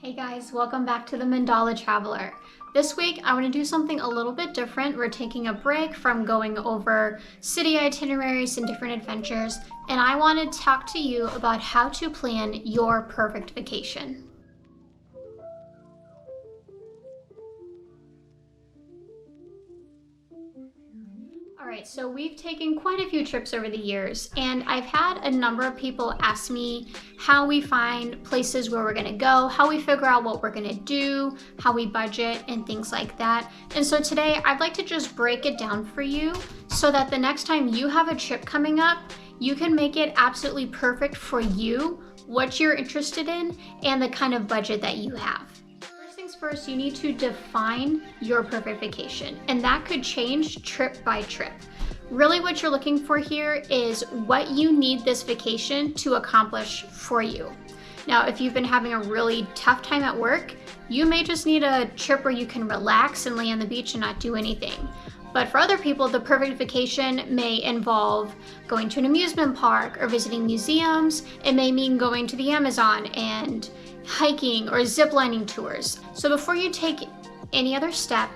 Hey guys, welcome back to the Mandala Traveler. This week I want to do something a little bit different. We're taking a break from going over city itineraries and different adventures, and I want to talk to you about how to plan your perfect vacation. Alright, so we've taken quite a few trips over the years, and I've had a number of people ask me how we find places where we're gonna go, how we figure out what we're gonna do, how we budget, and things like that. And so today I'd like to just break it down for you so that the next time you have a trip coming up, you can make it absolutely perfect for you, what you're interested in, and the kind of budget that you have. First, you need to define your perfect vacation, and that could change trip by trip. Really what you're looking for here is what you need this vacation to accomplish for you. Now, if you've been having a really tough time at work, you may just need a trip where you can relax and lay on the beach and not do anything. But for other people, the perfect vacation may involve going to an amusement park or visiting museums. It may mean going to the Amazon and hiking or ziplining tours. So before you take any other step,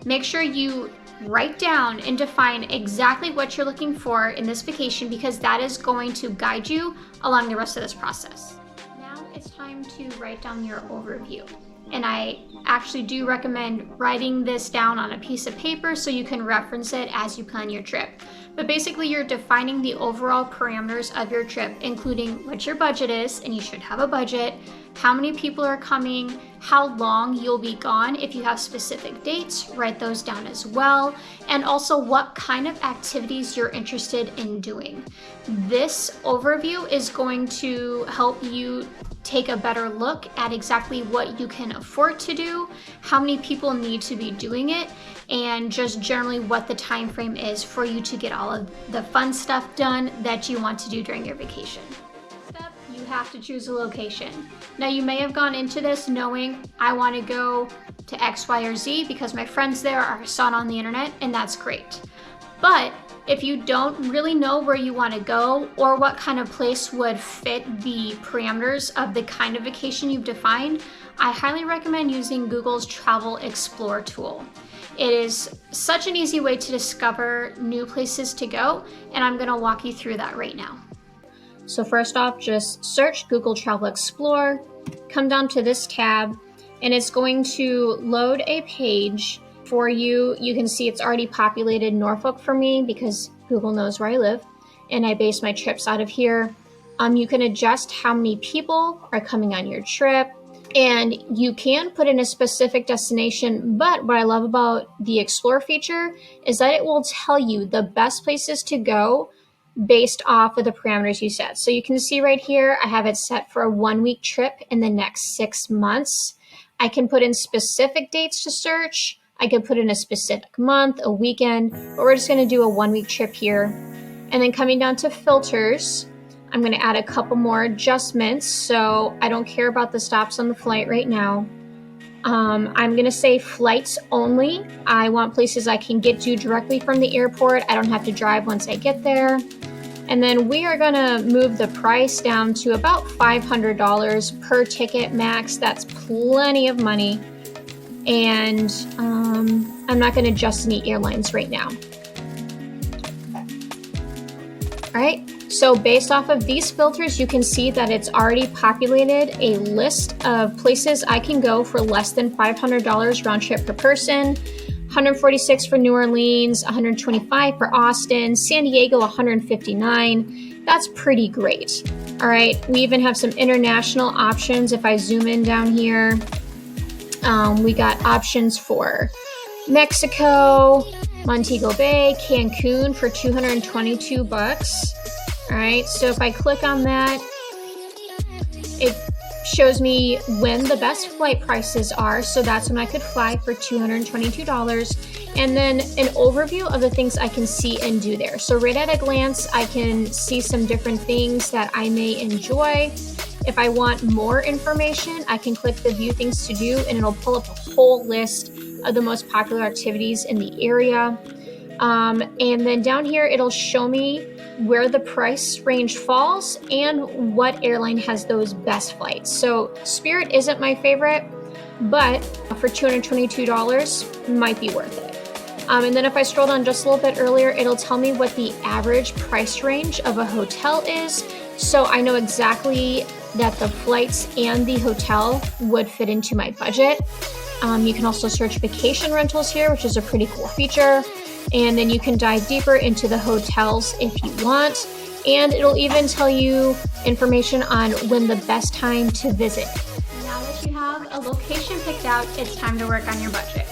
make sure you write down and define exactly what you're looking for in this vacation, because that is going to guide you along the rest of this process. Now it's time to write down your overview. And I actually do recommend writing this down on a piece of paper so you can reference it as you plan your trip. But basically you're defining the overall parameters of your trip, including what your budget is, and you should have a budget, how many people are coming, how long you'll be gone. If you have specific dates, write those down as well, and also what kind of activities you're interested in doing. This overview is going to help you take a better look at exactly what you can afford to do, how many people need to be doing it, and just generally what the time frame is for you to get all of the fun stuff done that you want to do during your vacation. Step, you have to choose a location. Now you may have gone into this knowing I want to go to X, Y, or Z because my friends there are saw it on the internet, and that's great. But if you don't really know where you want to go or what kind of place would fit the parameters of the kind of vacation you've defined, I highly recommend using Google's Travel Explore tool. It is such an easy way to discover new places to go, and I'm going to walk you through that right now. So first off, just search Google Travel Explore, come down to this tab, and it's going to load a page for you. You can see it's already populated Norfolk for me because Google knows where I live, and I base my trips out of here. You can adjust how many people are coming on your trip, and you can put in a specific destination, but what I love about the Explore feature is that it will tell you the best places to go based off of the parameters you set. So you can see right here, I have it set for a 1-week trip in the next 6 months. I can put in specific dates to search. I could put in a specific month, a weekend, but we're just gonna do a 1-week trip here. And then coming down to filters, I'm gonna add a couple more adjustments. So I don't care about the stops on the flight right now. I'm gonna say flights only. I want places I can get to directly from the airport. I don't have to drive once I get there. And then we are gonna move the price down to about $500 per ticket max. That's plenty of money. And I'm not going to adjust any airlines right now. All right, so based off of these filters, you can see that it's already populated a list of places I can go for less than $500 round trip per person. 146 for New Orleans, 125 for Austin, San Diego 159. That's pretty great. All right, we even have some international options. If I zoom in down here, we got options for Mexico, Montego Bay, Cancun for $222. All right, so if I click on that, it shows me when the best flight prices are. So that's when I could fly for $222. And then an overview of the things I can see and do there. So right at a glance, I can see some different things that I may enjoy. If I want more information, I can click the view things to do, and it'll pull up a whole list of the most popular activities in the area. And then down here, it'll show me where the price range falls and what airline has those best flights. So Spirit isn't my favorite, but for $222 might be worth it. And then if I scroll down just a little bit earlier, it'll tell me what the average price range of a hotel is. So I know exactly that the flights and the hotel would fit into my budget. You can also search vacation rentals here, which is a pretty cool feature. And then you can dive deeper into the hotels if you want. And it'll even tell you information on when the best time to visit. Now that you have a location picked out, it's time to work on your budget.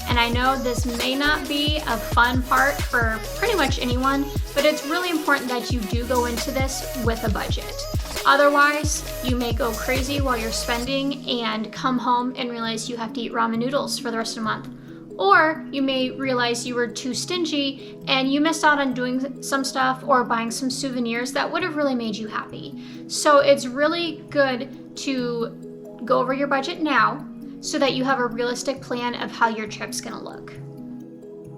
And I know this may not be a fun part for pretty much anyone, but it's really important that you do go into this with a budget. Otherwise, you may go crazy while you're spending and come home and realize you have to eat ramen noodles for the rest of the month. Or you may realize you were too stingy and you missed out on doing some stuff or buying some souvenirs that would have really made you happy. So it's really good to go over your budget now so that you have a realistic plan of how your trip's gonna look.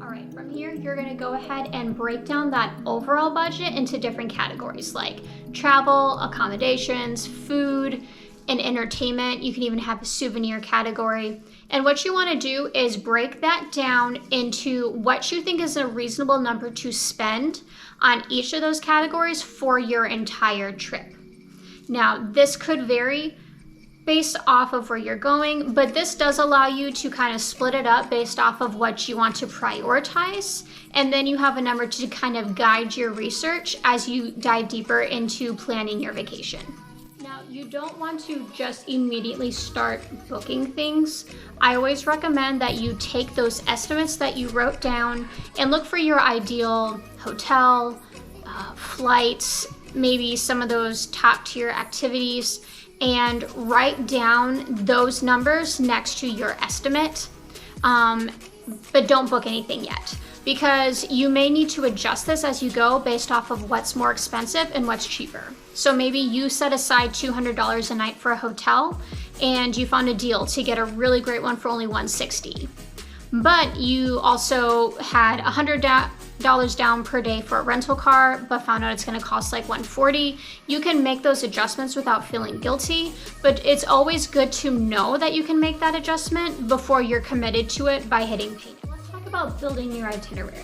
All right, from here, you're gonna go ahead and break down that overall budget into different categories like travel, accommodations, food, and entertainment. You can even have a souvenir category. And what you wanna do is break that down into what you think is a reasonable number to spend on each of those categories for your entire trip. Now, this could vary based off of where you're going, but this does allow you to kind of split it up based off of what you want to prioritize. And then you have a number to kind of guide your research as you dive deeper into planning your vacation. Now, you don't want to just immediately start booking things. I always recommend that you take those estimates that you wrote down and look for your ideal hotel, flights, maybe some of those top tier activities, and write down those numbers next to your estimate, but don't book anything yet because you may need to adjust this as you go based off of what's more expensive and what's cheaper. So maybe you set aside $200 a night for a hotel and you found a deal to get a really great one for only $160. But you also had $100 down per day for a rental car, but found out it's gonna cost like $140. You can make those adjustments without feeling guilty, but it's always good to know that you can make that adjustment before you're committed to it by hitting pay now. Let's talk about building your itinerary.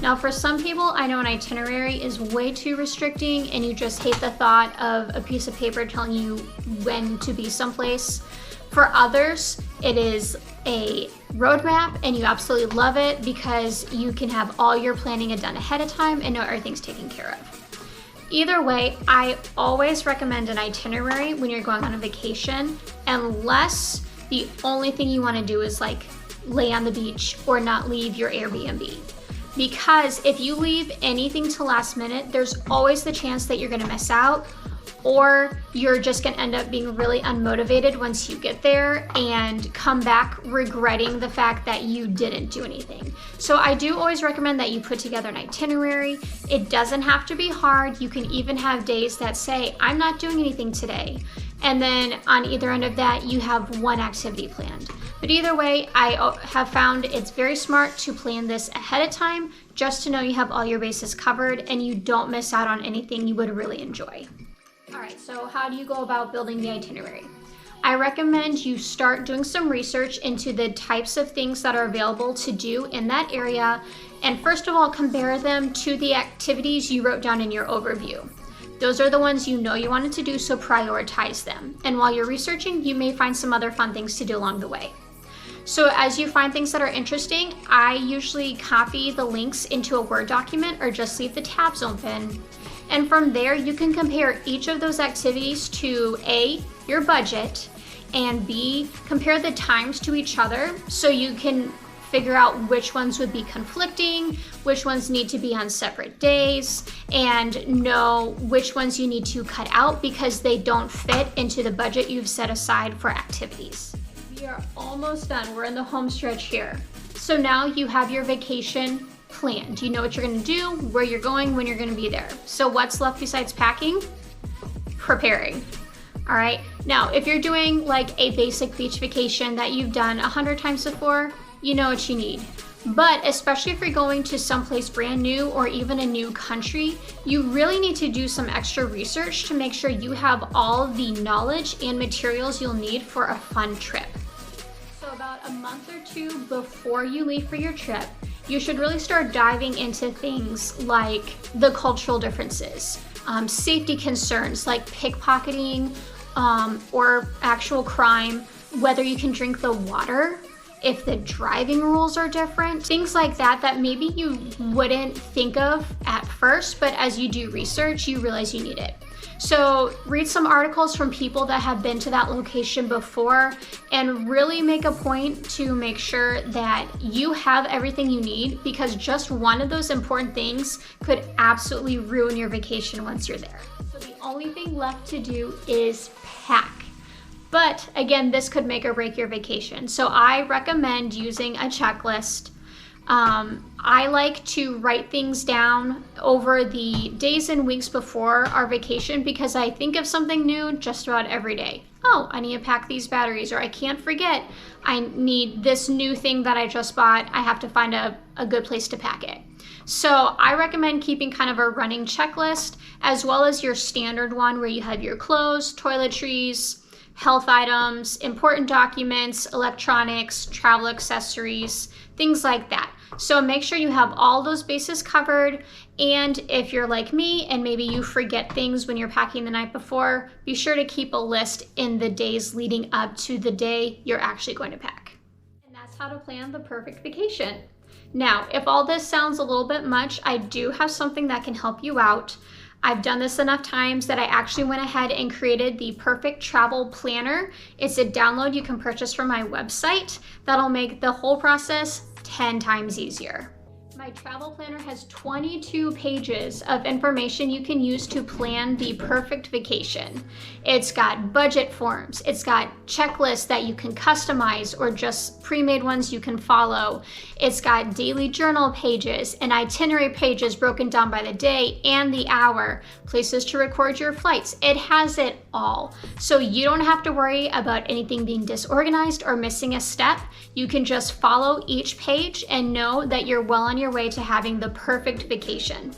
Now, for some people, I know an itinerary is way too restricting and you just hate the thought of a piece of paper telling you when to be someplace. For others, it is a roadmap and you absolutely love it because you can have all your planning done ahead of time and know everything's taken care of. Either way, I always recommend an itinerary when you're going on a vacation, unless the only thing you want to do is like lay on the beach or not leave your Airbnb. Because if you leave anything to last minute, there's always the chance that you're going to miss out, or you're just gonna end up being really unmotivated once you get there and come back regretting the fact that you didn't do anything. So I do always recommend that you put together an itinerary. It doesn't have to be hard. You can even have days that say, I'm not doing anything today. And then on either end of that, you have one activity planned. But either way, I have found it's very smart to plan this ahead of time just to know you have all your bases covered and you don't miss out on anything you would really enjoy. All right, so how do you go about building the itinerary? I recommend you start doing some research into the types of things that are available to do in that area. And first of all, compare them to the activities you wrote down in your overview. Those are the ones you know you wanted to do, so prioritize them. And while you're researching, you may find some other fun things to do along the way. So as you find things that are interesting, I usually copy the links into a Word document or just leave the tabs open. And from there, you can compare each of those activities to A, your budget, and B, compare the times to each other so you can figure out which ones would be conflicting, which ones need to be on separate days, and know which ones you need to cut out because they don't fit into the budget you've set aside for activities. We are almost done. We're in the home stretch here. So now you have your vacation planned. You know what you're gonna do, where you're going, when you're gonna be there. So what's left besides packing? Preparing. All right, now if you're doing like a basic beach vacation that you've done 100 times before, you know what you need. But especially if you're going to someplace brand new or even a new country, you really need to do some extra research to make sure you have all the knowledge and materials you'll need for a fun trip. So about a month or two before you leave for your trip, you should really start diving into things like the cultural differences, safety concerns like pickpocketing or actual crime, whether you can drink the water, if the driving rules are different, things like that that maybe you wouldn't think of at first, but as you do research, you realize you need it. So read some articles from people that have been to that location before and really make a point to make sure that you have everything you need, because just one of those important things could absolutely ruin your vacation once you're there. So the only thing left to do is pack. But again, this could make or break your vacation. So I recommend using a checklist. I like to write things down over the days and weeks before our vacation because I think of something new just about every day. Oh, I need to pack these batteries, or I can't forget, I need this new thing that I just bought. I have to find a good place to pack it. So I recommend keeping kind of a running checklist, as well as your standard one where you have your clothes, toiletries, health items, important documents, electronics, travel accessories, things like that. So make sure you have all those bases covered. And if you're like me and maybe you forget things when you're packing the night before, be sure to keep a list in the days leading up to the day you're actually going to pack. And that's how to plan the perfect vacation. Now, if all this sounds a little bit much, I do have something that can help you out. I've done this enough times that I actually went ahead and created the Perfect Travel Planner. It's a download you can purchase from my website that'll make the whole process 10 times easier. My travel planner has 22 pages of information you can use to plan the perfect vacation. It's got budget forms, it's got checklists that you can customize or just pre-made ones you can follow. It's got daily journal pages and itinerary pages broken down by the day and the hour, places to record your flights. It has it all. So you don't have to worry about anything being disorganized or missing a step. You can just follow each page and know that you're well on your way to having the perfect vacation.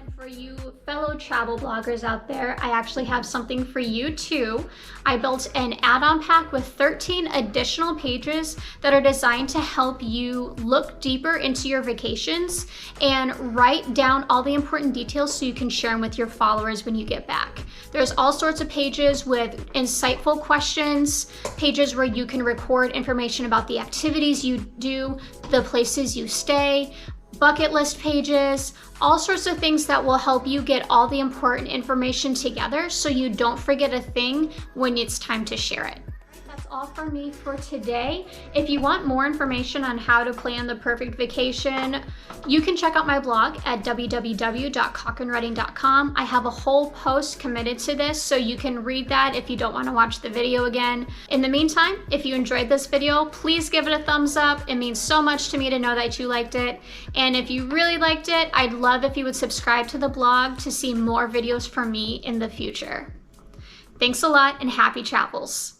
And for you fellow travel bloggers out there, I actually have something for you too. I built an add-on pack with 13 additional pages that are designed to help you look deeper into your vacations and write down all the important details so you can share them with your followers when you get back. There's all sorts of pages with insightful questions, pages where you can record information about the activities you do, the places you stay, bucket list pages, all sorts of things that will help you get all the important information together so you don't forget a thing when it's time to share it. That's all for me for today. If you want more information on how to plan the perfect vacation, you can check out my blog at www.cochranredding.com. I have a whole post committed to this, so you can read that if you don't want to watch the video again. In the meantime, if you enjoyed this video, please give it a thumbs up. It means so much to me to know that you liked it. And if you really liked it, I'd love if you would subscribe to the blog to see more videos from me in the future. Thanks a lot and happy travels.